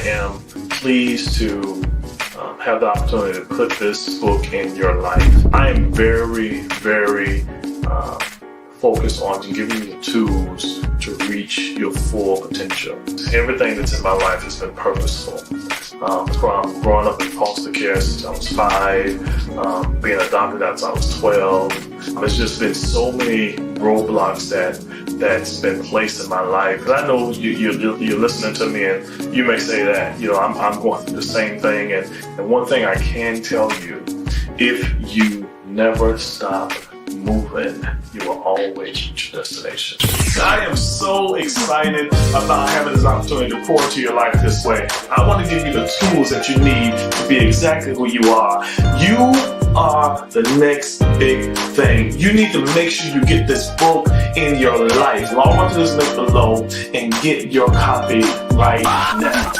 am pleased to have the opportunity to put this book in your life. I am very, very focused on giving you the tools to reach your full potential. Everything that's in my life has been purposeful. From growing up in foster care since I was 5, being adopted as I was 12. There's just been so many roadblocks that's been placed in my life. But I know you're listening to me, and you may say that I'm going through the same thing. And one thing I can tell you, if you never stop moving, you will always reach your destination. I am so excited about having this opportunity to pour into your life this way. I want to give you the tools that you need to be exactly who you are. You are the next big thing. You need to make sure you get this book in your life. Log on to this link below and get your copy right now.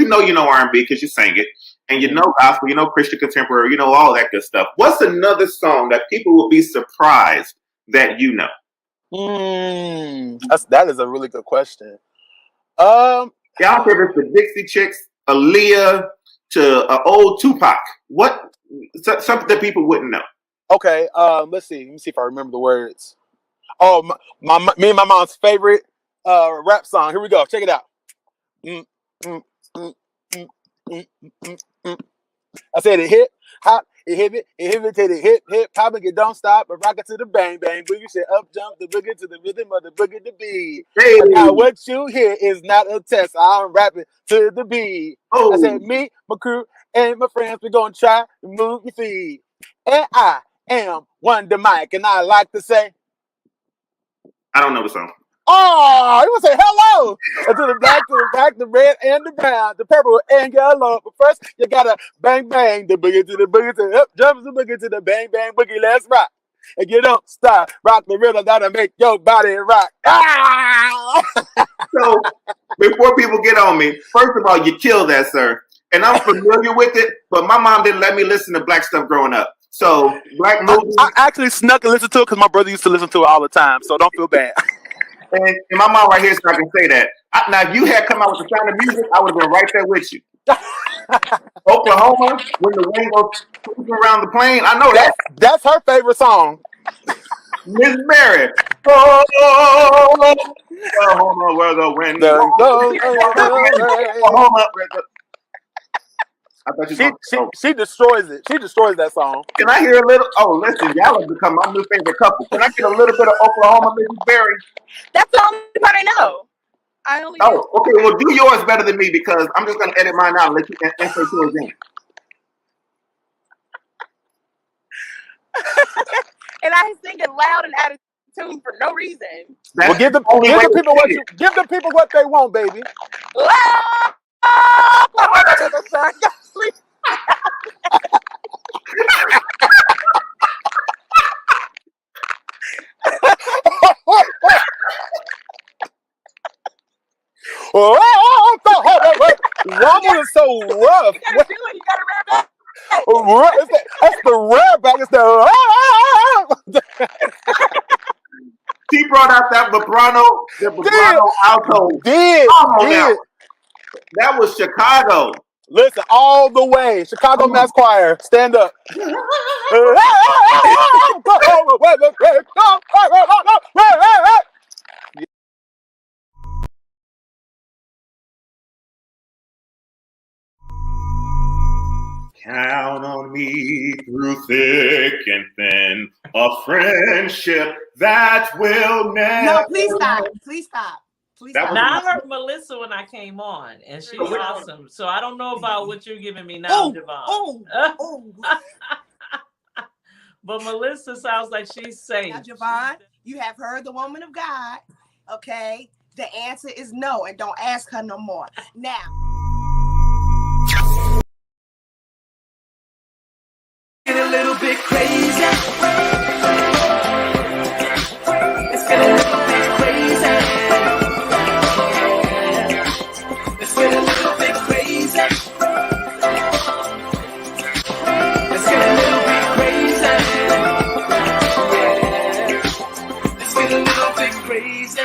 Know you know R&B because you sang it, and you know gospel, you know Christian contemporary, you know all that good stuff. What's another song that people will be surprised that you know? That is a really good question. Yeah, I don't care if it's the Dixie Chicks, Aaliyah, to old Tupac. What something that people wouldn't know? Okay, let's see. Let me see if I remember the words. Oh, me and my mom's favorite rap song. Here we go. Check it out. I said it hip hop, it hip to the hip hop, and it don't stop, but rock it to the bang bang boogie. Said up jump the boogie to the rhythm of the boogie to beat. Hey. Now what you hear is not a test. I'm rapping to the beat. Oh. I said me, my crew, and my friends, we're gonna try to move your feet. And I am Wonder Mike, and I like to say, I don't know the song. Oh, you want to say hello to the black, to the black, the red, and the brown, the purple, and yellow. But first, you gotta bang, bang, the boogie to the boogie to the up, jump the boogie to the bang, bang, boogie. Let's rock. And you don't stop. Rock the rhythm that'll make your body rock. Ah! So, before people get on me, first of all, you killed that, sir. And I'm familiar with it, but my mom didn't let me listen to black stuff growing up. So, black movies. I actually snuck and listened to it because my brother used to listen to it all the time. So, don't feel bad. And my mom right here, so I can say that. Now, if you had come out with the Sound of Music, I would have been right there with you. Oklahoma, when the wind goes around the plane, I know that. That's her favorite song. Miss Mary. Oklahoma, where the wind goes. I thought you were going She destroys it. She destroys that song. Can I hear a little? Oh, listen, y'all have become my new favorite couple. Can I get a little bit of Oklahoma, Mrs. Berry? That's the only part I know. I only Oh, okay. Well, do yours better than me because I'm just going to edit mine out and let you answer towards in. And I sing it loud and out of tune for no reason. That's Well, give the people what they want, baby. Woman is so rough. You gotta do it. You gotta rev it. That's the rev back. It's the. She brought out that vibrato alto. Did. That was Chicago. Listen, all the way. Chicago Mass Choir. Stand up. Count on me through thick and thin, a friendship that will never. No, please stop. Please stop. Please stop. Now I heard Melissa when I came on, and she's awesome. So I don't know about what you're giving me now, Je Vaughn. But Melissa sounds like she's safe. Now, Je Vaughn, you have heard the woman of God. Okay, the answer is no, and don't ask her no more. Now. Get a little bit crazy. Let's get a little bit crazy. Let's get a little bit crazy. Let's get a little bit crazy. Yeah. Let's get a little bit crazy.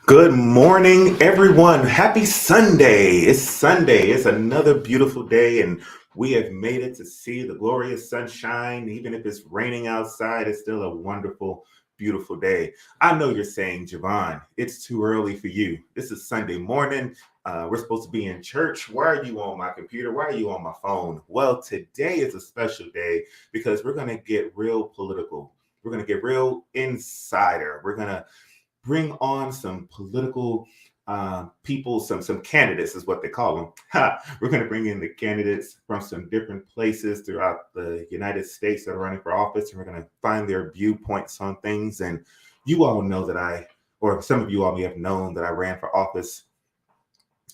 Good morning, everyone. Happy Sunday. It's Sunday. It's another beautiful day, and we have made it to see the glorious sunshine. Even if it's raining outside, it's still a wonderful, beautiful day. I know you're saying, Je Vaughn, it's too early for you. This is Sunday morning. We're supposed to be in church. Why are you on my computer? Why are you on my phone? Well, today is a special day because we're going to get real political. We're going to get real insider. We're going to bring on some political people, some candidates is what they call them. We're going to bring in the candidates from some different places throughout the United States that are running for office, and we're going to find their viewpoints on things. And you all know that or some of you all may have known that I ran for office,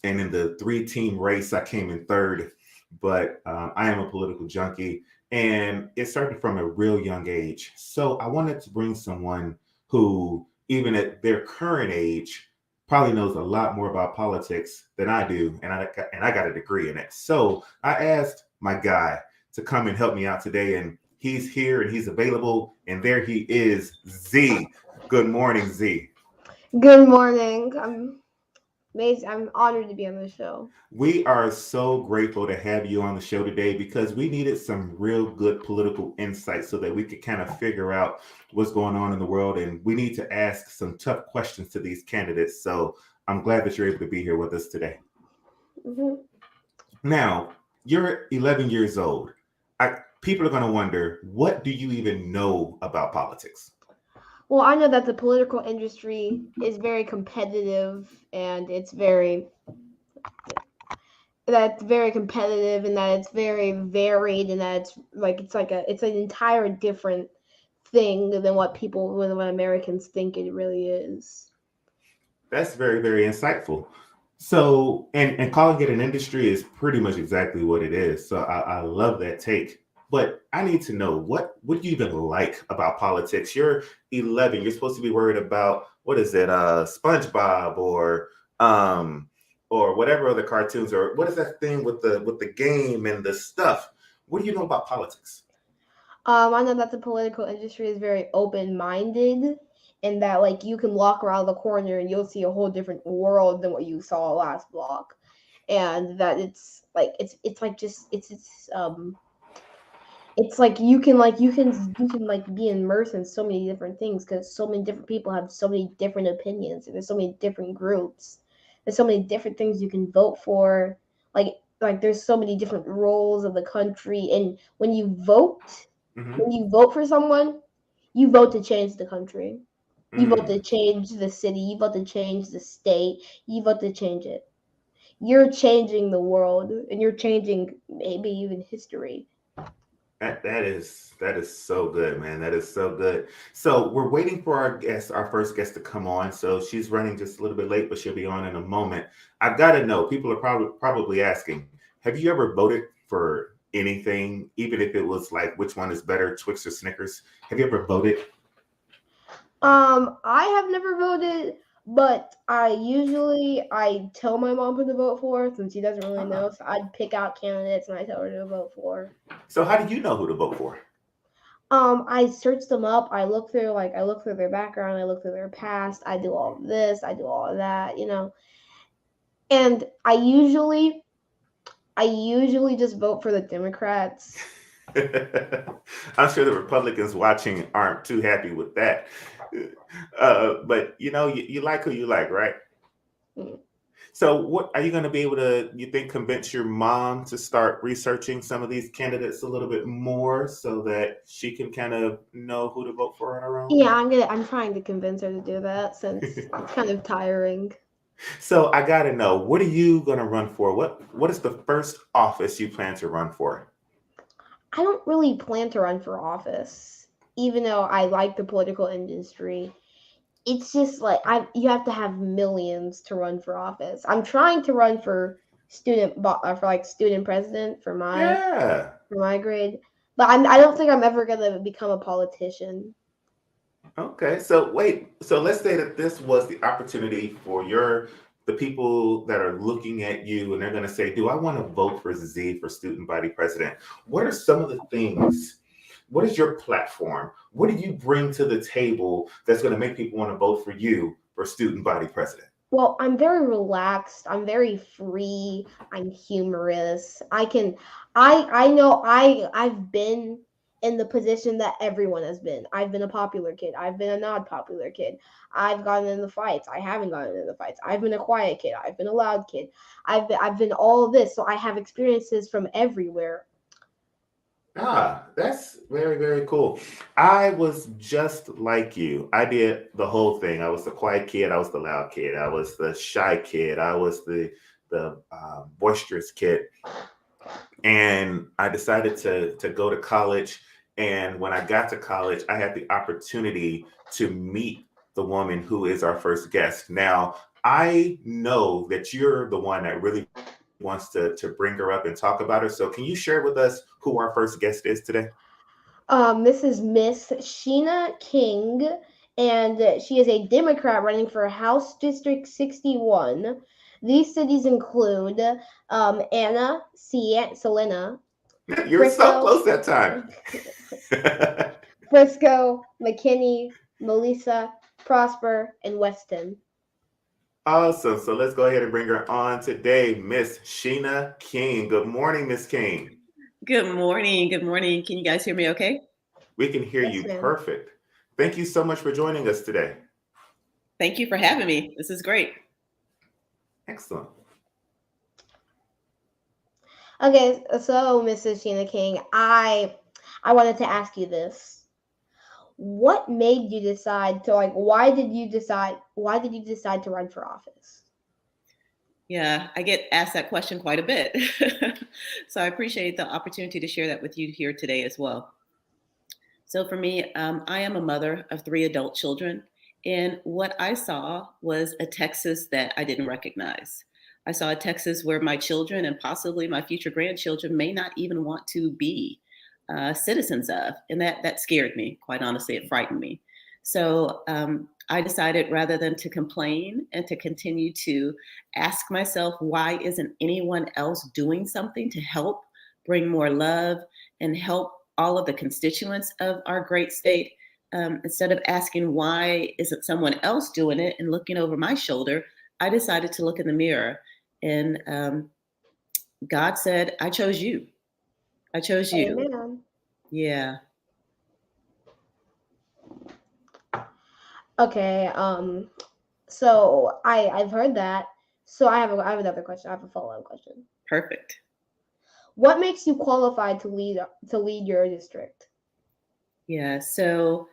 and in the 3-team race, I came in third. But I am a political junkie, and it started from a real young age. So I wanted to bring someone who, even at their current age, probably knows a lot more about politics than I do, and I got a degree in it. So I asked my guy to come and help me out today, and he's here and he's available, and there he is, Z. Good morning, Z. Good morning. I'm honored to be on the show. We are so grateful to have you on the show today because we needed some real good political insight so that we could kind of figure out what's going on in the world, and we need to ask some tough questions to these candidates. So I'm glad that you're able to be here with us today. Mm-hmm. Now, you're 11 years old. People are going to wonder, what do you even know about politics? Well, I know that the political industry is very competitive, and it's very competitive, and that it's very varied, and that it's an entire different thing than what Americans think it really is. That's very, very insightful. So, and calling it an industry is pretty much exactly what it is. So I love that take. But I need to know, what do you even like about politics? You're 11. You're supposed to be worried about, what is it, SpongeBob or whatever other cartoons, or what is that thing with the game and the stuff? What do you know about politics? I know that the political industry is very open-minded, and that like you can walk around the corner and you'll see a whole different world than what you saw last block, and that it's like you can be immersed in so many different things because so many different people have so many different opinions, and there's so many different groups. There's so many different things you can vote for. Like like there's so many different roles of the country, and when you vote for someone, you vote to change the country. You vote to change the city. You vote to change the state. You vote to change it. You're changing the world, and you're changing maybe even history. That is so good, man. That is so good. So we're waiting for our first guest to come on. So she's running just a little bit late, but she'll be on in a moment. I've got to know, people are probably asking, have you ever voted for anything, even if it was like which one is better, Twix or Snickers? Have you ever voted? I have never voted, but I tell my mom who to vote for since she doesn't really know. So I'd pick out candidates and I tell her to vote for. So how do you know who to vote for? I search them up. I look through their background. I look through their past. I do all of this. I do all of that. And I usually just vote for the Democrats. I'm sure the Republicans watching aren't too happy with that. But you like who you like, right? Mm. So what are you going to be able to, you think, convince your mom to start researching some of these candidates a little bit more so that she can kind of know who to vote for on her own? Yeah, I'm trying to convince her to do that since it's kind of tiring. So I got to know, what are you going to run for? What is the first office you plan to run for? I don't really plan to run for office, even though I like the political industry. It's just like you have to have millions to run for office. I'm trying to run for student president for my grade, but I don't think I'm ever gonna become a politician. Okay, so let's say that this was the opportunity for the people that are looking at you and they're going to say, do I want to vote for Z for student body president? What are some of the things? What is your platform? What do you bring to the table that's going to make people want to vote for you for student body president? Well, I'm very relaxed. I'm very free. I'm humorous. I know I've been in the position that everyone has been. I've been a popular kid. I've been a not popular kid. I've gotten in the fights. I haven't gotten in the fights. I've been a quiet kid. I've been a loud kid. I've been all of this. So I have experiences from everywhere. That's very, very cool. I was just like you. I did the whole thing. I was the quiet kid. I was the loud kid. I was the shy kid. I was the boisterous kid. And I decided to go to college. And when I got to college, I had the opportunity to meet the woman who is our first guest. Now, I know that you're the one that really wants to bring her up and talk about her. So can you share with us who our first guest is today? This is Miss Sheena King, and she is a Democrat running for House District 61. These cities include Anna, Celina. You were so close that time. Frisco, McKinney, Melissa, Prosper, and Weston. Awesome. So let's go ahead and bring her on today, Miss Sheena King. Good morning, Miss King. Good morning. Good morning. Can you guys hear me okay? We can hear you perfect. Thank you so much for joining us today. Thank you for having me. This is great. Excellent. Okay, so Mrs. Sheena King, I wanted to ask you this. What made you decide to why did you decide to run for office? Yeah, I get asked that question quite a bit. So I appreciate the opportunity to share that with you here today as well. So for me, I am a mother of 3 adult children. And what I saw was a Texas that I didn't recognize. I saw a Texas where my children and possibly my future grandchildren may not even want to be citizens of. And that scared me. Quite honestly, it frightened me. So I decided rather than to complain and to continue to ask myself, why isn't anyone else doing something to help bring more love and help all of the constituents of our great state? Instead of asking why isn't someone else doing it and looking over my shoulder, I decided to look in the mirror. And God said, I chose you. I chose you. Amen. Yeah. Okay. So I've heard that. So I have another question. I have a follow-up question. Perfect. What makes you qualified to lead your district? Yeah, so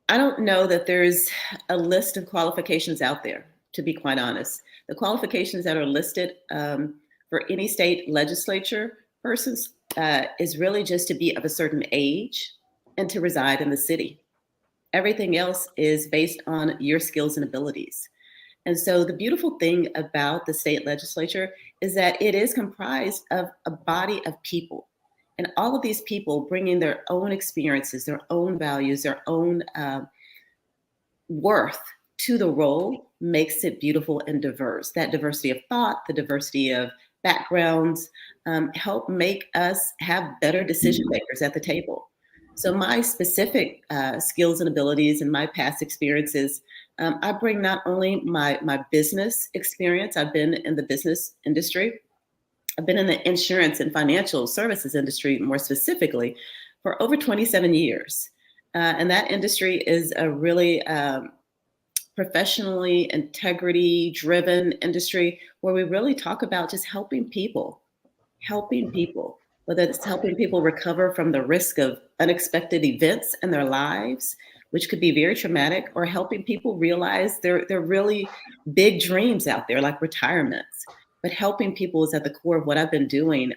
I don't know that there's a list of qualifications out there, to be quite honest. The qualifications that are listed for any state legislature persons is really just to be of a certain age and to reside in the city. Everything else is based on your skills and abilities. And so the beautiful thing about the state legislature is that it is comprised of a body of people. And all of these people bringing their own experiences, their own values, their own worth to the role makes it beautiful and diverse. That diversity of thought, the diversity of backgrounds, help make us have better decision makers at the table. So my specific skills and abilities and my past experiences, I bring not only my business experience, I've been in the business industry, I've been in the insurance and financial services industry more specifically for over 27 years. And that industry is a really professionally integrity-driven industry where we really talk about just helping people, whether it's helping people recover from the risk of unexpected events in their lives, which could be very traumatic, or helping people realize there are really big dreams out there, like retirements. But helping people is at the core of what I've been doing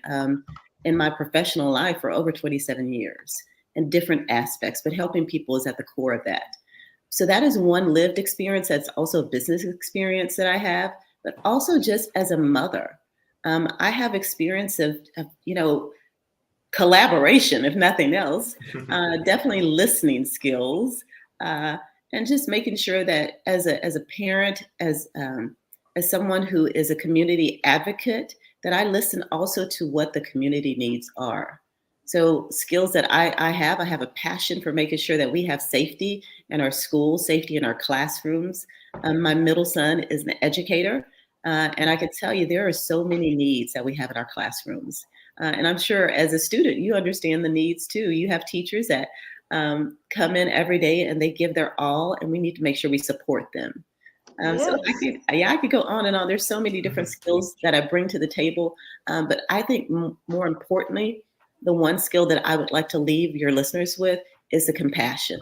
in my professional life for over 27 years in different aspects, but helping people is at the core of that. So that is one lived experience. That's also a business experience that I have, but also just as a mother. I have experience of collaboration, if nothing else, definitely listening skills, and just making sure that as a parent, as someone who is a community advocate, that I listen also to what the community needs are. So skills that I have a passion for making sure that we have safety in our schools, safety in our classrooms. My middle son is an educator, and I can tell you there are so many needs that we have in our classrooms. And I'm sure as a student, you understand the needs too. You have teachers that come in every day and they give their all, and we need to make sure we support them. So I could go on and on. There's so many different skills that I bring to the table. But I think more importantly, the one skill that I would like to leave your listeners with is the compassion.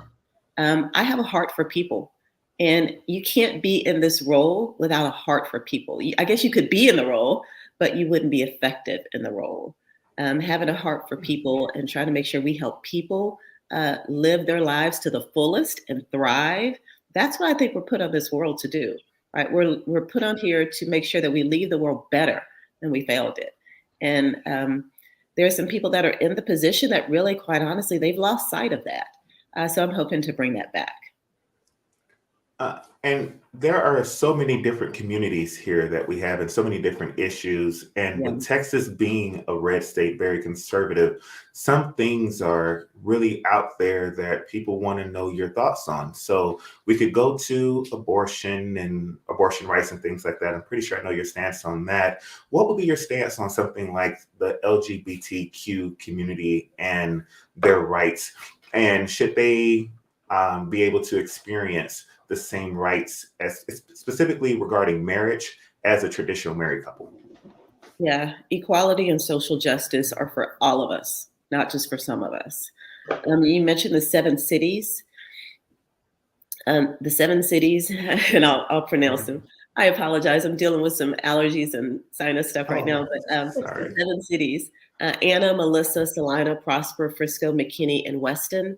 I have a heart for people, and you can't be in this role without a heart for people. I guess you could be in the role, but you wouldn't be effective in the role. Having a heart for people and trying to make sure we help people live their lives to the fullest and thrive. That's what I think we're put on this world to do, right? We're put on here to make sure that we leave the world better than we found it. And there are some people that are in the position that really, quite honestly, they've lost sight of that. So I'm hoping to bring that back. And there are so many different communities here that we have and so many different issues. And with Texas being a red state, very conservative, some things are really out there that people want to know your thoughts on. So we could go to abortion and abortion rights and things like that. I'm pretty sure I know your stance on that. What would be your stance on something like the LGBTQ community and their rights? And should they be able to experience the same rights as specifically regarding marriage as a traditional married couple? Yeah, equality and social justice are for all of us, not just for some of us. You mentioned the 7 cities. The 7 cities, and I'll pronounce them. I apologize. I'm dealing with some allergies and sinus stuff right now. But the 7 cities, Anna, Melissa, Celina, Prosper, Frisco, McKinney, and Weston,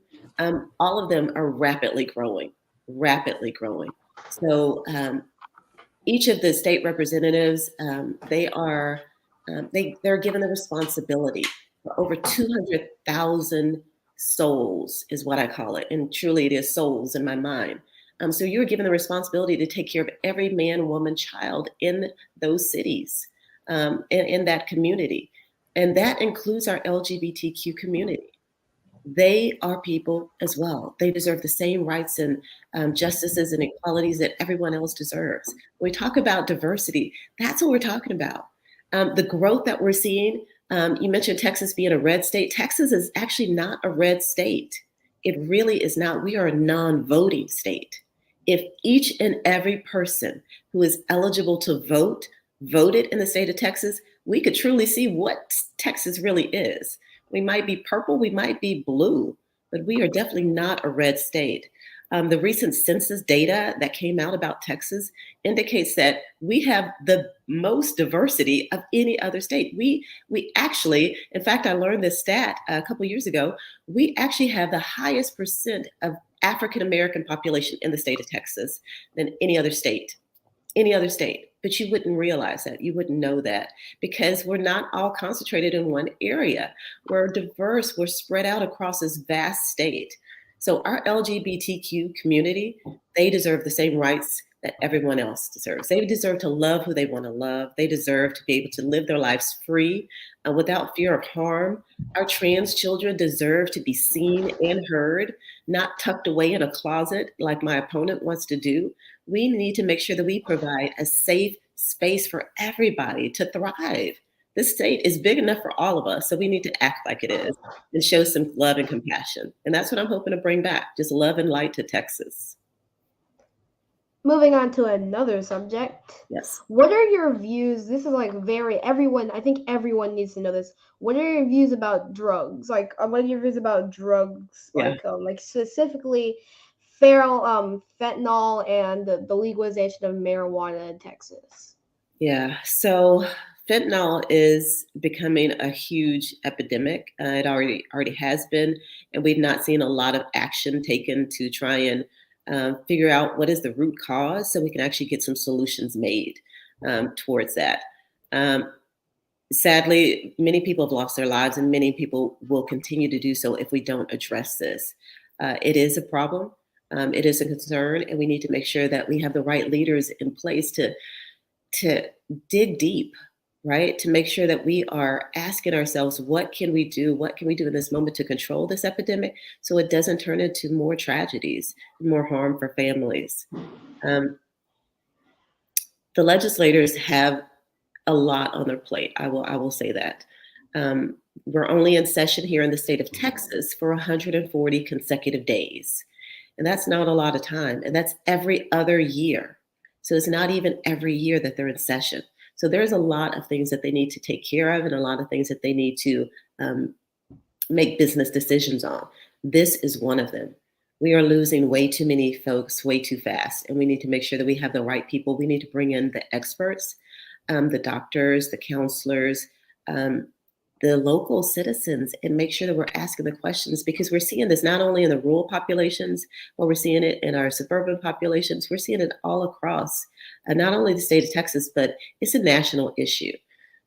all of them are rapidly growing. So each of the state representatives, they're given the responsibility for over 200,000 souls is what I call it. And truly it is souls in my mind. So you're given the responsibility to take care of every man, woman, child in those cities, in that community. And that includes our LGBTQ community. They are people as well. They deserve the same rights and justices and equalities that everyone else deserves. When we talk about diversity, that's what we're talking about. The growth that we're seeing, you mentioned Texas being a red state. Texas is actually not a red state. It really is not. We are a non-voting state. If each and every person who is eligible to vote voted in the state of Texas, we could truly see what Texas really is. We might be purple, we might be blue, but we are definitely not a red state. The recent census data that came out about Texas indicates that we have the most diversity of any other state. We actually, in fact, I learned this stat a couple years ago. We actually have the highest percent of African American population in the state of Texas than any other state. Any other state. But you wouldn't realize that. You wouldn't know that because we're not all concentrated in one area. We're diverse. We're spread out across this vast state. So our LGBTQ community, they deserve the same rights that everyone else deserves. They deserve to love who they want to love. They deserve to be able to live their lives free without fear of harm. Our trans children deserve to be seen and heard, not tucked away in a closet like my opponent wants to do. We need to make sure that we provide a safe space for everybody to thrive. This state is big enough for all of us, so we need to act like it is and show some love and compassion. And that's what I'm hoping to bring back, just love and light to Texas. Moving on to another subject. Yes. What are your views? This is like I think everyone needs to know this. What are your views about drugs? Like, what are your views about drugs? Yeah. Like specifically fentanyl and the legalization of marijuana in Texas. Yeah, so fentanyl is becoming a huge epidemic. It already has been, and we've not seen a lot of action taken to try and figure out what is the root cause so we can actually get some solutions made towards that. Sadly, many people have lost their lives and many people will continue to do so if we don't address this. It is a problem. It is a concern, and we need to make sure that we have the right leaders in place to dig deep, right? To make sure that we are asking ourselves, what can we do? What can we do in this moment to control this epidemic so it doesn't turn into more tragedies, more harm for families? The legislators have a lot on their plate. I will say that. We're only in session here in the state of Texas for 140 consecutive days. And that's not a lot of time. And that's every other year. So it's not even every year that they're in session. So there's a lot of things that they need to take care of and a lot of things that they need to make business decisions on. This is one of them. We are losing way too many folks way too fast. And we need to make sure that we have the right people. We need to bring in the experts, the doctors, the counselors, the local citizens, and make sure that we're asking the questions, because we're seeing this not only in the rural populations, but we're seeing it in our suburban populations. We're seeing it all across, not only the state of Texas, but it's a national issue.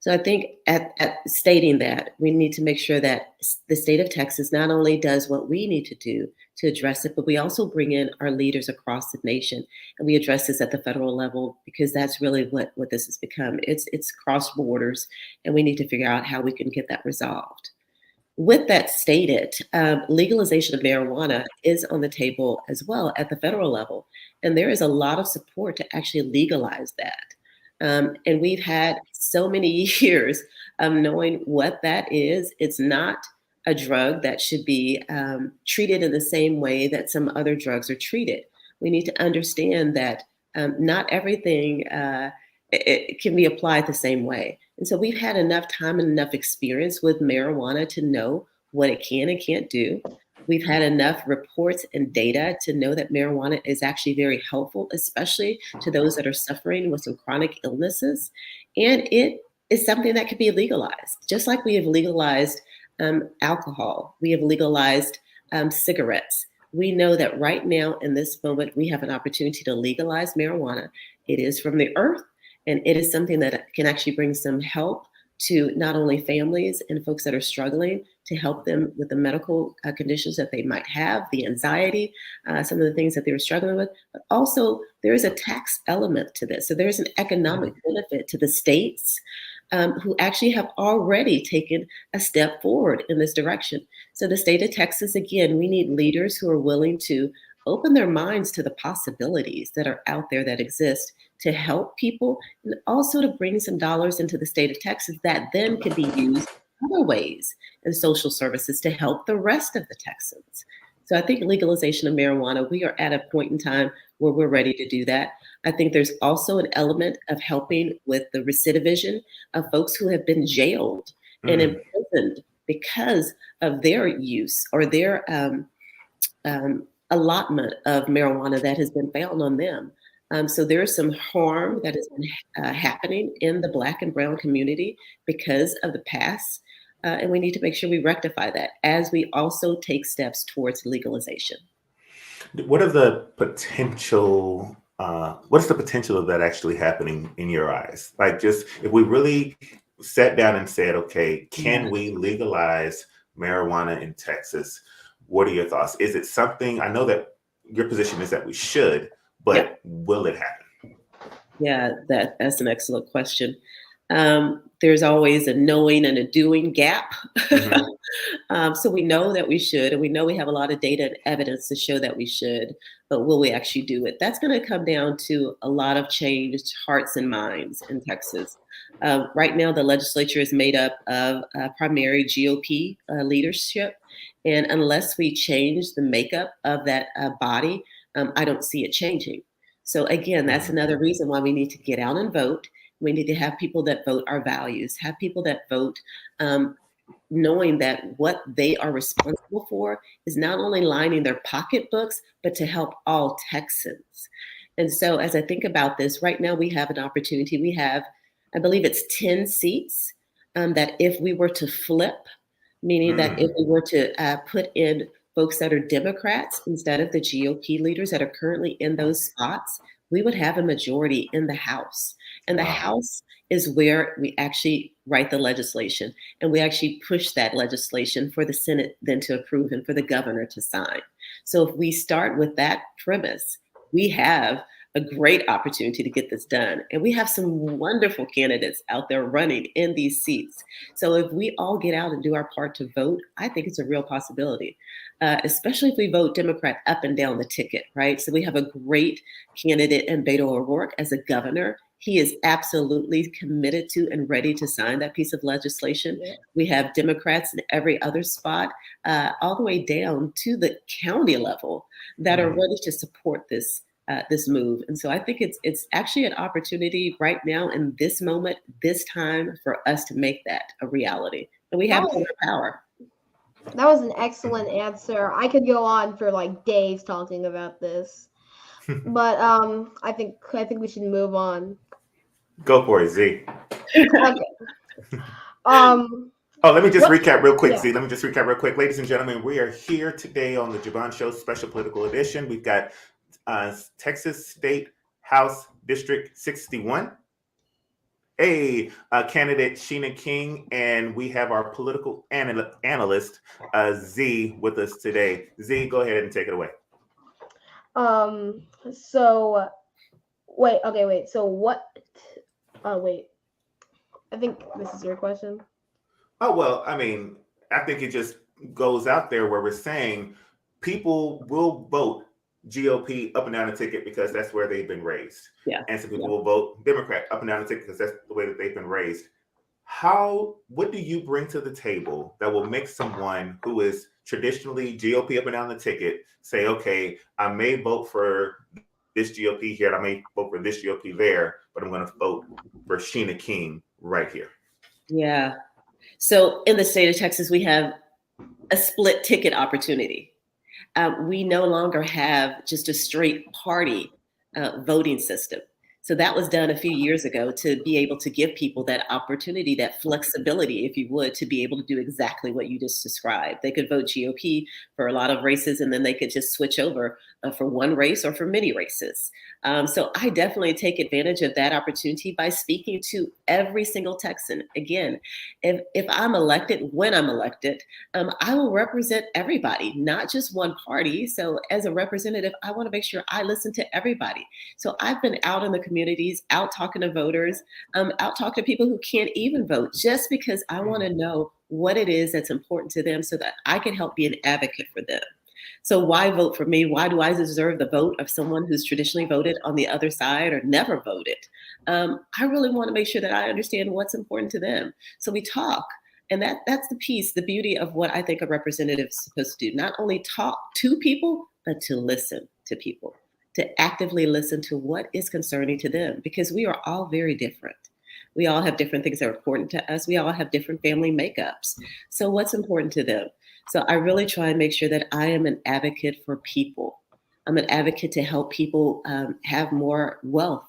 So I think at stating that, we need to make sure that the state of Texas not only does what we need to do to address it, but we also bring in our leaders across the nation, and we address this at the federal level, because that's really what this has become. It's cross borders, and we need to figure out how we can get that resolved. With that stated, legalization of marijuana is on the table as well at the federal level, and there is a lot of support to actually legalize that. And we've had so many years of knowing what that is. It's not a drug that should be treated in the same way that some other drugs are treated. We need to understand that not everything it can be applied the same way. And so we've had enough time and enough experience with marijuana to know what it can and can't do. We've had enough reports and data to know that marijuana is actually very helpful, especially to those that are suffering with some chronic illnesses. And it is something that can be legalized, just like we have legalized alcohol. We have legalized cigarettes. We know that right now in this moment, we have an opportunity to legalize marijuana. It is from the earth, and it is something that can actually bring some help to not only families and folks that are struggling, to help them with the medical conditions that they might have, the anxiety, some of the things that they were struggling with, but also there is a tax element to this. So there's an economic benefit to the states who actually have already taken a step forward in this direction. So the state of Texas, again, we need leaders who are willing to open their minds to the possibilities that are out there that exist to help people, and also to bring some dollars into the state of Texas that then could be used other ways in social services to help the rest of the Texans. So I think legalization of marijuana, we are at a point in time where we're ready to do that. I think there's also an element of helping with the recidivism of folks who have been jailed and imprisoned because of their use or their allotment of marijuana that has been found on them. So there is some harm that has been happening in the Black and Brown community because of the past. And we need to make sure we rectify that as we also take steps towards legalization. What are the potential? What's the potential of that actually happening in your eyes? Like, just if we really sat down and said, okay, can we legalize marijuana in Texas? What are your thoughts? Is it something? I know that your position is that we should, but will it happen? Yeah, that's an excellent question. There's always a knowing and a doing gap. So we know that we should, and we know we have a lot of data and evidence to show that we should, but will we actually do it? That's going to come down to a lot of changed hearts and minds in Texas. Right now, the legislature is made up of primary GOP leadership. And unless we change the makeup of that body, I don't see it changing. So again, that's another reason why we need to get out and vote. We need to have people that vote our values, have people that vote knowing that what they are responsible for is not only lining their pocketbooks, but to help all Texans. And so as I think about this, right now we have an opportunity. We have, I believe it's 10 seats that if we were to flip, meaning that if we were to put in folks that are Democrats instead of the GOP leaders that are currently in those spots, we would have a majority in the House. And the House is where we actually write the legislation, and we actually push that legislation for the Senate then to approve and for the governor to sign. So if we start with that premise, we have a great opportunity to get this done. And we have some wonderful candidates out there running in these seats. So if we all get out and do our part to vote, I think it's a real possibility, especially if we vote Democrat up and down the ticket, right? So we have a great candidate in Beto O'Rourke as a governor. He is absolutely committed to and ready to sign that piece of legislation. Yeah. We have Democrats in every other spot, all the way down to the county level that are ready to support this move. And so I think it's actually an opportunity right now in this moment, this time, for us to make that a reality. And we have more power. That was an excellent answer. I could go on for like days talking about this. But I think we should move on. Go for it, Z. Okay. Let me just recap real quick, Z. Let me just recap real quick. Ladies and gentlemen, we are here today on the Je Vaughn Show Special Political Edition. We've got Texas State House District 61. Candidate Sheena King, and we have our political analyst, Z, with us today. Z, go ahead and take it away. So what? Wait. I think this is your question. Oh, well, I mean, I think it just goes out there where we're saying people will vote GOP up and down the ticket because that's where they've been raised. Yeah. And some people will vote Democrat up and down the ticket because that's the way that they've been raised. What do you bring to the table that will make someone who is traditionally GOP up and down the ticket say, okay, I may vote for this GOP here, and I may vote for this GOP there, but I'm going to vote for Sheena King right here? Yeah. So in the state of Texas, we have a split ticket opportunity. We no longer have just a straight party voting system. So that was done a few years ago to be able to give people that opportunity, that flexibility, if you would, to be able to do exactly what you just described. They could vote GOP for a lot of races, and then they could just switch over for one race or for many races. So I definitely take advantage of that opportunity by speaking to every single Texan. Again, if I'm elected, when I'm elected, I will represent everybody, not just one party. So as a representative, I want to make sure I listen to everybody. So I've been out in the communities, out talking to voters, out talking to people who can't even vote, just because I want to know what it is that's important to them so that I can help be an advocate for them. So why vote for me? Why do I deserve the vote of someone who's traditionally voted on the other side or never voted? I really want to make sure that I understand what's important to them. So we talk And that's the piece, the beauty of what I think a representative is supposed to do. Not only talk to people, but to listen to people, to actively listen to what is concerning to them, because we are all very different. We all have different things that are important to us. We all have different family makeups. So what's important to them? So I really try and make sure that I am an advocate for people. I'm an advocate to help people have more wealth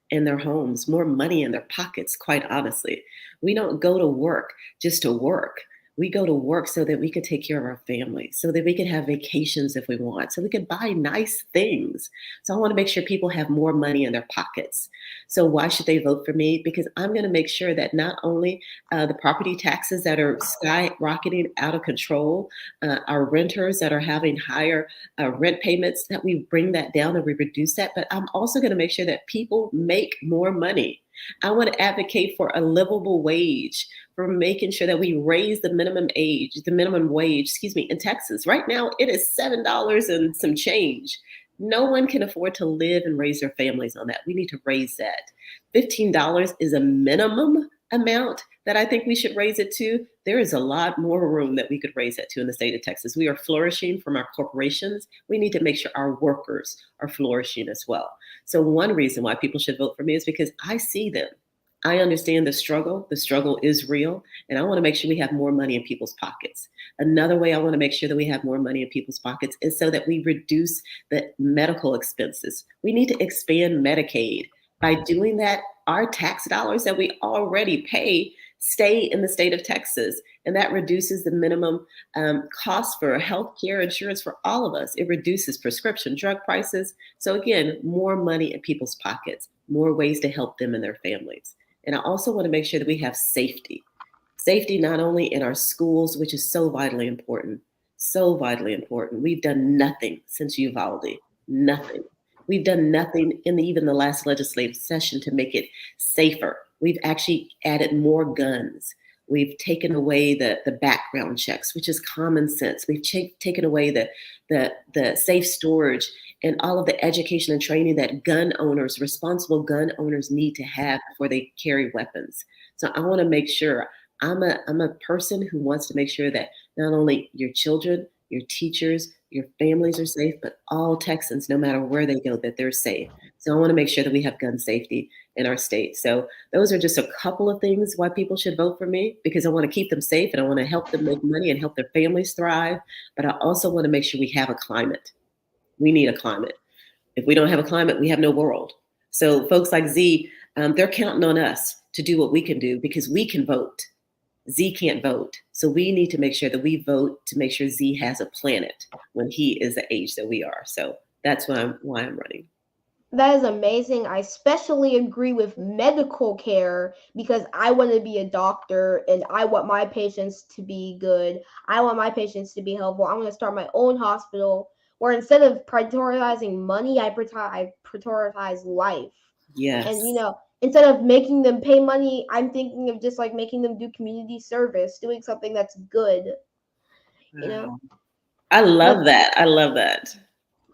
in their homes, more money in their pockets, quite honestly. We don't go to work just to work. We go to work so that we could take care of our family, so that we could have vacations if we want, so we could buy nice things. So I want to make sure people have more money in their pockets. So why should they vote for me? Because I'm going to make sure that not only the property taxes that are skyrocketing out of control, our renters that are having higher rent payments, that we bring that down and we reduce that, but I'm also going to make sure that people make more money. I want to advocate for a livable wage, for making sure that we raise the minimum wage, in Texas. Right now, it is $7 and some change. No one can afford to live and raise their families on that. We need to raise that. $15 is a minimum amount that I think we should raise it to. There is a lot more room that we could raise that to in the state of Texas. We are flourishing from our corporations. We need to make sure our workers are flourishing as well. So one reason why people should vote for me is because I see them. I understand the struggle. The struggle is real. And I want to make sure we have more money in people's pockets. Another way I want to make sure that we have more money in people's pockets is so that we reduce the medical expenses. We need to expand Medicaid. By doing that, our tax dollars that we already pay stay in the state of Texas. And that reduces the minimum cost for health care insurance for all of us. It reduces prescription drug prices. So again, more money in people's pockets, more ways to help them and their families. And I also want to make sure that we have safety. Safety not only in our schools, which is so vitally important, so vitally important. We've done nothing since Uvalde, nothing. We've done nothing in even the last legislative session to make it safer. We've actually added more guns. We've taken away the background checks, which is common sense. We've taken away the safe storage and all of the education and training that responsible gun owners need to have before they carry weapons. So I want to make sure I'm a person who wants to make sure that not only your children, your teachers, your families are safe, but all Texans, no matter where they go, that they're safe. So I want to make sure that we have gun safety in our state. So those are just a couple of things why people should vote for me, because I want to keep them safe and I want to help them make money and help their families thrive. But I also want to make sure we have a climate. We need a climate. If we don't have a climate, we have no world. So folks like Z, they're counting on us to do what we can do because we can vote. Z can't vote. So we need to make sure that we vote to make sure Z has a planet when he is the age that we are. So that's why I'm running. That is amazing. I especially agree with medical care because I want to be a doctor and I want my patients to be good. I want my patients to be helpful. I want to start my own hospital where instead of prioritizing money, I prioritize life. Yes. And, instead of making them pay money, I'm thinking of just like making them do community service, doing something that's good. I love that. I love that.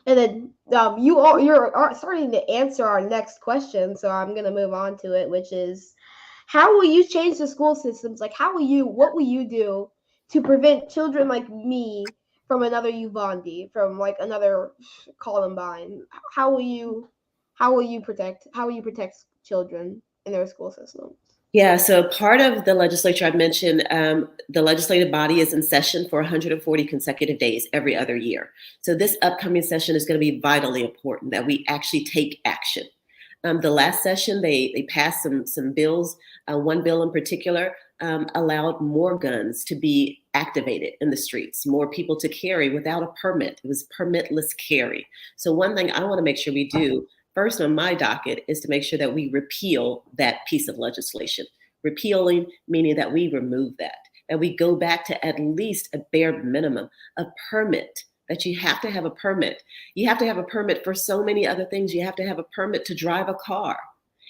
And then you're starting to answer our next question, so I'm gonna move on to it, which is, how will you change the school systems? Like, what will you do to prevent children like me from another Uvalde, from like another Columbine? How will you protect children in their school systems? Yeah, so part of the legislature I mentioned, the legislative body is in session for 140 consecutive days every other year. So this upcoming session is going to be vitally important that we actually take action. The last session, they passed some bills. One bill in particular allowed more guns to be activated in the streets, more people to carry without a permit. It was permitless carry. So one thing I want to make sure we do first on my docket is to make sure that we repeal that piece of legislation. Repealing meaning that we remove that we go back to at least a bare minimum, a permit, that you have to have a permit. You have to have a permit for so many other things. You have to have a permit to drive a car.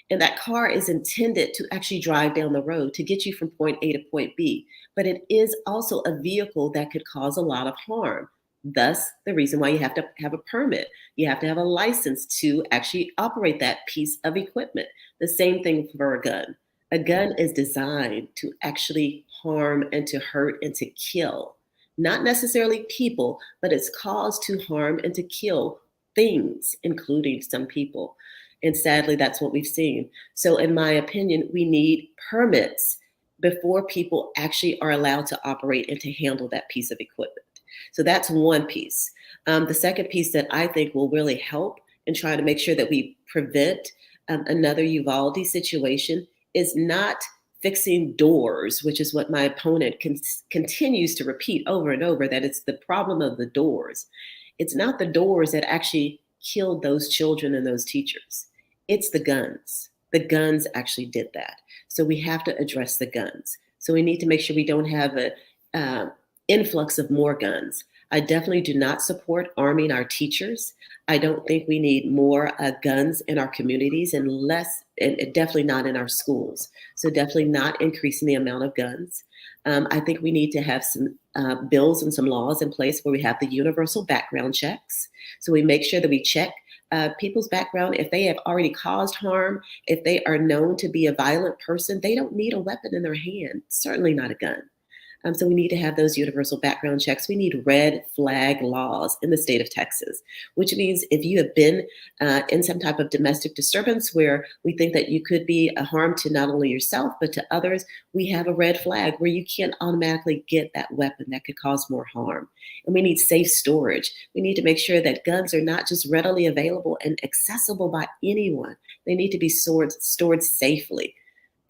And that car is intended to actually drive down the road to get you from point A to point B. But it is also a vehicle that could cause a lot of harm. Thus, the reason why you have to have a permit. You have to have a license to actually operate that piece of equipment. The same thing for a gun. A gun is designed to actually harm and to hurt and to kill. Not necessarily people, but it's caused to harm and to kill things, including some people. And sadly, that's what we've seen. So in my opinion, we need permits before people actually are allowed to operate and to handle that piece of equipment. So that's one piece. The second piece that I think will really help in trying to make sure that we prevent another Uvalde situation is not fixing doors, which is what my opponent continues to repeat over and over, that it's the problem of the doors. It's not the doors that actually killed those children and those teachers. It's the guns. The guns actually did that. So we have to address the guns. So we need to make sure we don't have an influx of more guns. I definitely do not support arming our teachers. I don't think we need more guns in our communities and definitely not in our schools. So definitely not increasing the amount of guns. I think we need to have some bills and some laws in place where we have the universal background checks. So we make sure that we check people's background. If they have already caused harm, if they are known to be a violent person, they don't need a weapon in their hand, certainly not a gun. So we need to have those universal background checks. We need red flag laws in the state of Texas, which means if you have been in some type of domestic disturbance where we think that you could be a harm to not only yourself, but to others, we have a red flag where you can't automatically get that weapon that could cause more harm. And we need safe storage. We need to make sure that guns are not just readily available and accessible by anyone. They need to be stored safely.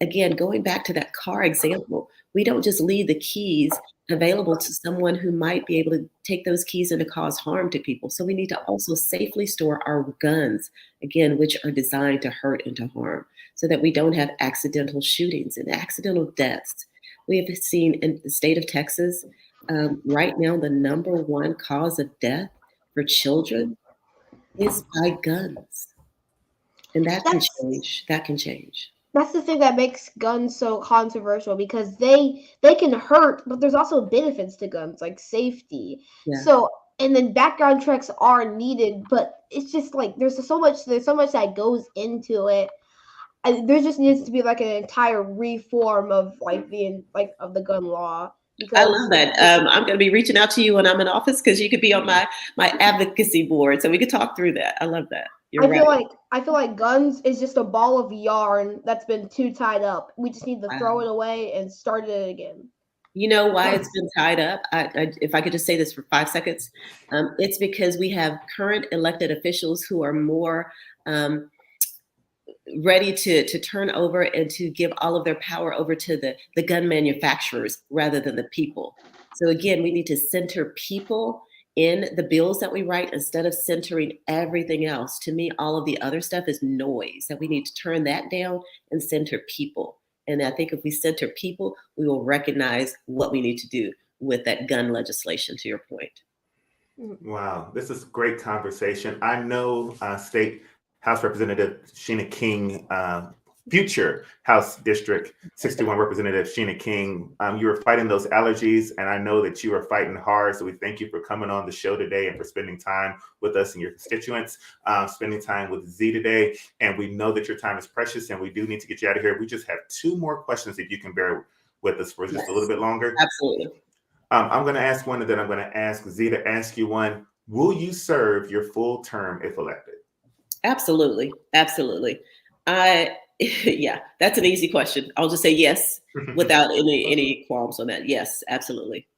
Again, going back to that car example, we don't just leave the keys available to someone who might be able to take those keys and to cause harm to people. So we need to also safely store our guns, again, which are designed to hurt and to harm, so that we don't have accidental shootings and accidental deaths. We have seen in the state of Texas, right now, the number one cause of death for children is by guns. And that can change. That can change. That's the thing that makes guns so controversial, because they can hurt, but there's also benefits to guns, like safety. Yeah. So, and then background checks are needed, but it's just like there's so much that goes into it. There just needs to be like an entire reform of of the gun law. I love that. I'm going to be reaching out to you when I'm in office, because you could be on my advocacy board, so we could talk through that. I love that. I feel like guns is just a ball of yarn that's been too tied up. We just need to throw it away and start it again. You know why it's been tied up? If I could just say this for 5 seconds, it's because we have current elected officials who are more ready to turn over and to give all of their power over to the gun manufacturers rather than the people. So again, we need to center people in the bills that we write instead of centering everything else. To me, all of the other stuff is noise, that we need to turn that down and center people. And I think if we center people, we will recognize what we need to do with that gun legislation, to your point. Wow, this is great conversation. I know State House Representative Sheena King, future House District 61 Representative Sheena King, you were fighting those allergies, and I know that you are fighting hard. So we thank you for coming on the show today and for spending time with us and your constituents, spending time with Z today. And we know that your time is precious, and we do need to get you out of here. We just have 2 more questions, if you can bear with us for just a little bit longer. Absolutely. I'm going to ask one, and then I'm going to ask Z to ask you one. Will you serve your full term if elected? Absolutely. Absolutely. Yeah, that's an easy question. I'll just say yes without any qualms on that. Yes, absolutely.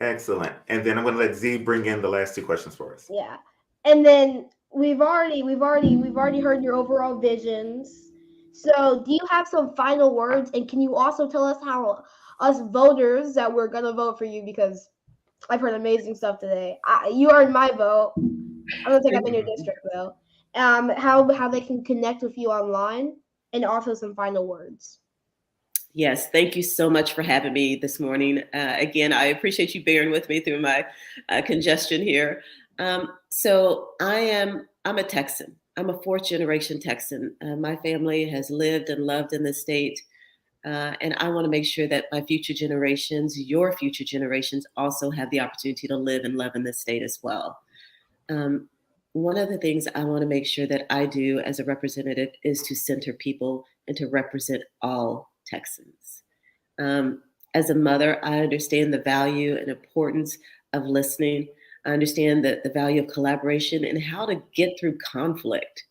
Excellent. And then I'm going to let Z bring in the last 2 questions for us. Yeah. And then we've already heard your overall visions. So do you have some final words, and can you also tell us how us voters that we're going to vote for you, because I've heard amazing stuff today. You earned my vote. I don't think I'm in your district though. How they can connect with you online, and also some final words. Yes, thank you so much for having me this morning. Again, I appreciate you bearing with me through my congestion here. So I'm a Texan. I'm a 4th generation Texan. My family has lived and loved in the state. And I want to make sure that my future generations, your future generations, also have the opportunity to live and love in this state as well. One of the things I want to make sure that I do as a representative is to center people and to represent all Texans. As a mother, I understand the value and importance of listening. I understand the value of collaboration and how to get through conflict.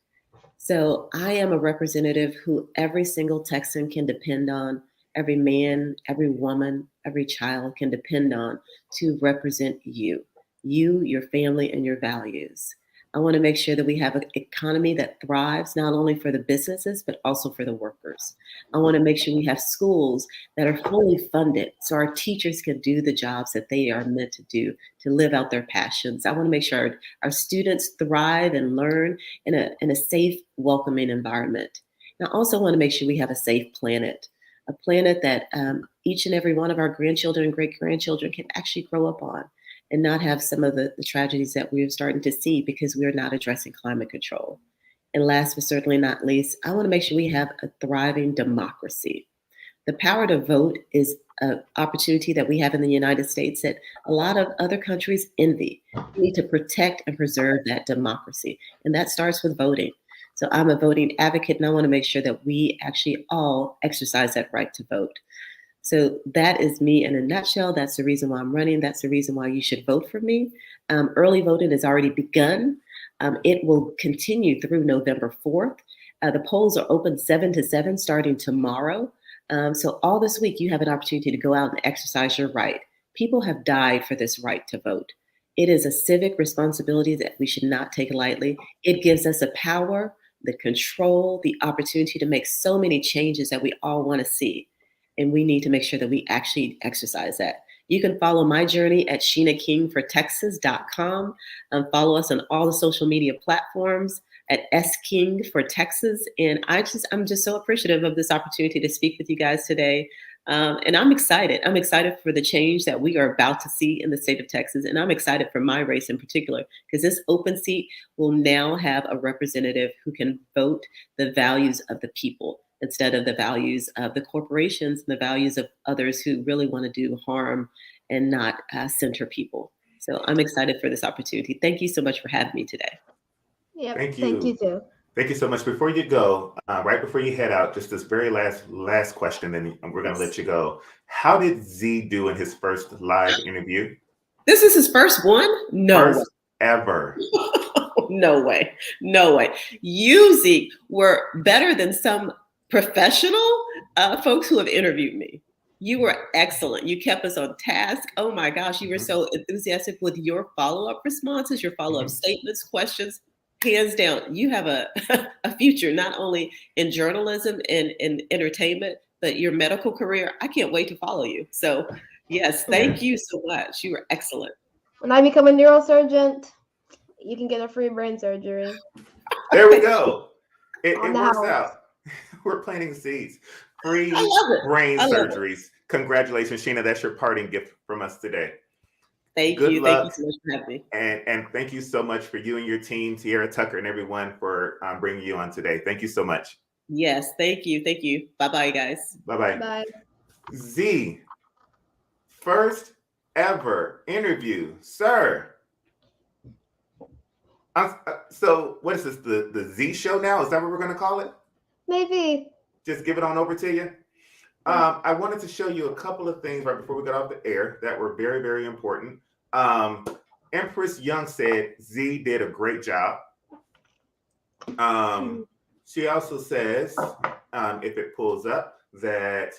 So I am a representative who every single Texan can depend on, every man, every woman, every child can depend on to represent you, your family, and your values. I want to make sure that we have an economy that thrives not only for the businesses, but also for the workers. I want to make sure we have schools that are fully funded so our teachers can do the jobs that they are meant to do, to live out their passions. I want to make sure our students thrive and learn in a safe, welcoming environment. And I also want to make sure we have a safe planet, a planet that each and every one of our grandchildren and great-grandchildren can actually grow up on and not have some of the tragedies that we're starting to see because we're not addressing climate control. And last but certainly not least, I want to make sure we have a thriving democracy. The power to vote is an opportunity that we have in the United States that a lot of other countries envy. We need to protect and preserve that democracy. And that starts with voting. So I'm a voting advocate, and I want to make sure that we actually all exercise that right to vote. So that is me in a nutshell. That's the reason why I'm running. That's the reason why you should vote for me. Early voting has already begun. It will continue through November 4th. The polls are open 7 to 7 starting tomorrow. So all this week, you have an opportunity to go out and exercise your right. People have died for this right to vote. It is a civic responsibility that we should not take lightly. It gives us the power, the control, the opportunity to make so many changes that we all want to see. And we need to make sure that we actually exercise that. You can follow my journey at SheenaKingForTexas.com. Follow us on all the social media platforms at SKing for Texas. And I'm just so appreciative of this opportunity to speak with you guys today. And I'm excited. I'm excited for the change that we are about to see in the state of Texas. And I'm excited for my race in particular, because this open seat will now have a representative who can vote the values of the people instead of the values of the corporations and the values of others who really want to do harm and not center people. So I'm excited for this opportunity. Thank you so much for having me today. Yep. Thank you. Thank you too. Thank you so much. Before you go, right before you head out, just this very last question, and we're going to let you go. How did Z do in his first live interview? This is his first one? No. First ever. No way. No way. You, Zeke, were better than some professional folks who have interviewed me. You were excellent. You kept us on task. Oh my gosh, you were so enthusiastic with your follow-up responses, your follow-up statements, questions. Hands down, you have a future not only in journalism and entertainment, but your medical career. I can't wait to follow you. So yes, thank you so much. You were excellent. When I become a neurosurgeon, you can get a free brain surgery. There we go. It On the works house. out. We're planting seeds. Free I love it. brain I love surgeries. Congratulations, Sheena. That's your parting gift from us today. Thank Good you. luck. Thank you so much for having me. And thank you so much for you and your team, Tierra Tucker and everyone, for bringing you on today. Thank you so much. Yes, thank you. Thank you. Bye-bye, guys. Bye-bye. Bye. Z, first ever interview, sir. So what is this, the Z show now? Is that what we're going to call it? Maybe. Just give it on over to you. I wanted to show you a couple of things right before we got off the air that were very, very important. Empress Young said Z did a great job. She also says, if it pulls up, that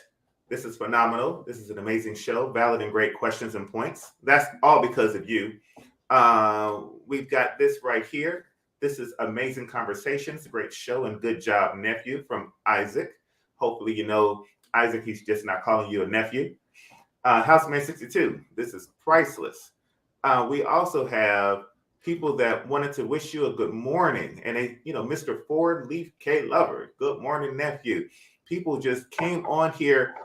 this is phenomenal. This is an amazing show, valid and great questions and points. That's all because of you. We've got this right here. This is amazing conversations, great show, and good job, nephew, from Isaac. Hopefully, you know Isaac, he's just not calling you a nephew. Houseman 62, this is priceless. We also have people that wanted to wish you a good morning. And they, Mr. Ford Leaf K Lover, good morning, nephew. People just came on here.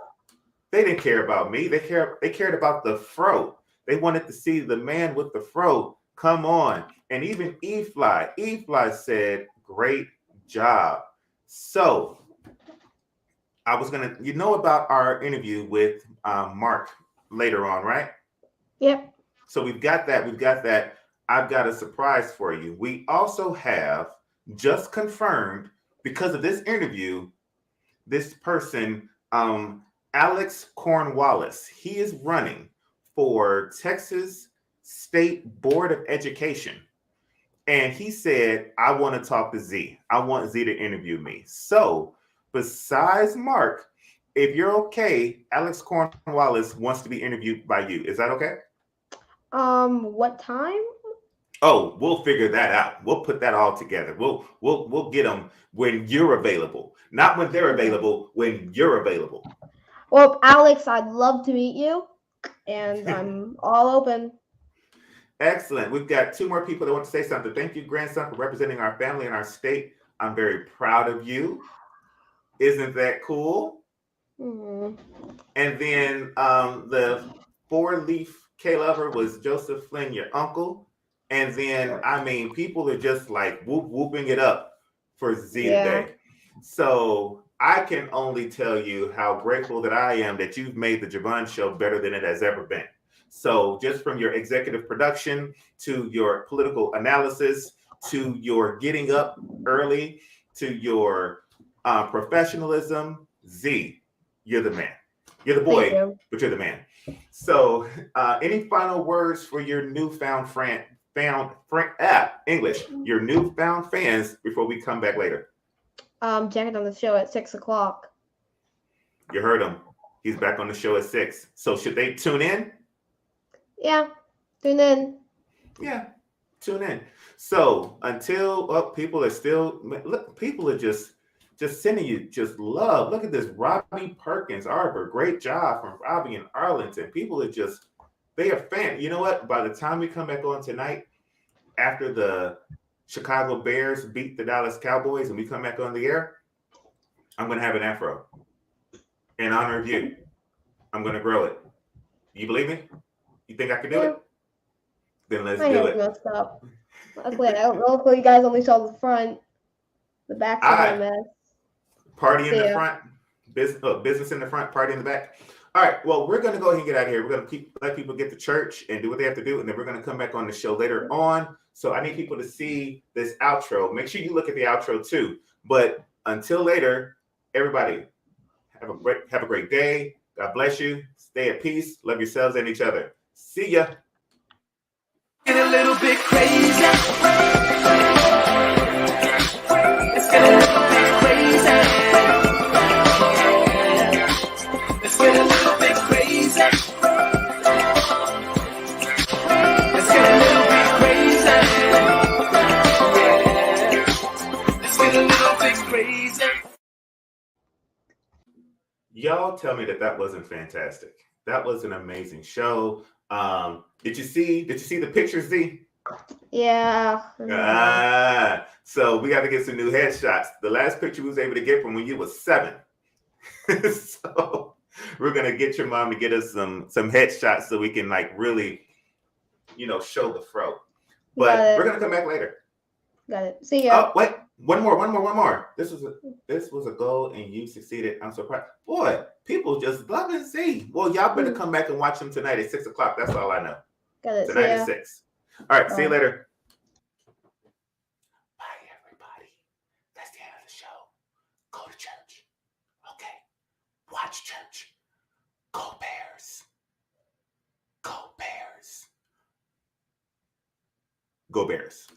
They didn't care about me. They cared about the fro. They wanted to see the man with the fro come on. And even E-Fly said, great job. So I was going to, about our interview with Mark later on, right? Yep. So we've got that. I've got a surprise for you. We also have just confirmed, because of this interview, this person Alex Cornwallis. He is running for Texas State Board of Education. And he said, I want to talk to Z. I want Z to interview me. So besides Mark, if you're okay, Alex Cornwallis wants to be interviewed by you. Is that okay? What time? Oh, we'll figure that out. We'll put that all together. We'll get them when you're available. Not when they're available, when you're available. Well, Alex, I'd love to meet you, and I'm all open. Excellent. We've got 2 more people that want to say something. Thank you, grandson, for representing our family and our state. I'm very proud of you. Isn't that cool? Mm-hmm. And then the 4-leaf K lover was Joseph Flynn, your uncle. And then, I mean, people are just like whooping it up for Z today. So I can only tell you how grateful that I am that you've made the Je Vaughn Show better than it has ever been. So just from your executive production to your political analysis to your getting up early to your professionalism, Z, you're the man. You're the boy, but you're the man. So any final words for your newfound English, your newfound fans before we come back later? Check it on the show at 6 o'clock. You heard him. He's back on the show at 6. So should they tune in? Yeah, tune in. Yeah, tune in. So until people are still people are just sending you just love. Look at this, Robbie Perkins Arbor. Great job from Robbie in Arlington. People are just they are fans. You know what? By the time we come back on tonight, after the Chicago Bears beat the Dallas Cowboys and we come back on the air, I'm gonna have an afro in honor of you. I'm gonna grow it. You believe me? You think I can do it? Then let's do it. Messed up. Luckily, I don't know if you guys only saw the front. The back's a mess. Party in the front, business in the front, party in the back. All right, well, we're going to go ahead and get out of here. We're going to let people get to church and do what they have to do, and then we're going to come back on the show later on. So I need people to see this outro. Make sure you look at the outro too. But until later, everybody, have a great day. God bless you. Stay at peace. Love yourselves and each other. See ya. Get a little bit crazy. Let's get a little bit crazy. Let's get a little bit crazy. Let's get a little bit crazy. Yeah. Let's get a little bit crazy. Y'all tell me that wasn't fantastic. That was an amazing show. Did you see the pictures, Z? Yeah. So we got to get some new headshots. The last picture we was able to get from when you was 7. So we're gonna get your mom to get us some headshots so we can like really, show the fro. But we're gonna come back later. Got it. See ya. Oh, wait, one more. This was a goal and you succeeded. I'm so proud. Boy, people just love and see. Well, y'all better come back and watch them tonight at 6 o'clock. That's all I know. Got it. Tonight at 6. All right, see you later. Bye, everybody. That's the end of the show. Go to church. Okay. Watch church. Go Bears. Go Bears. Go Bears.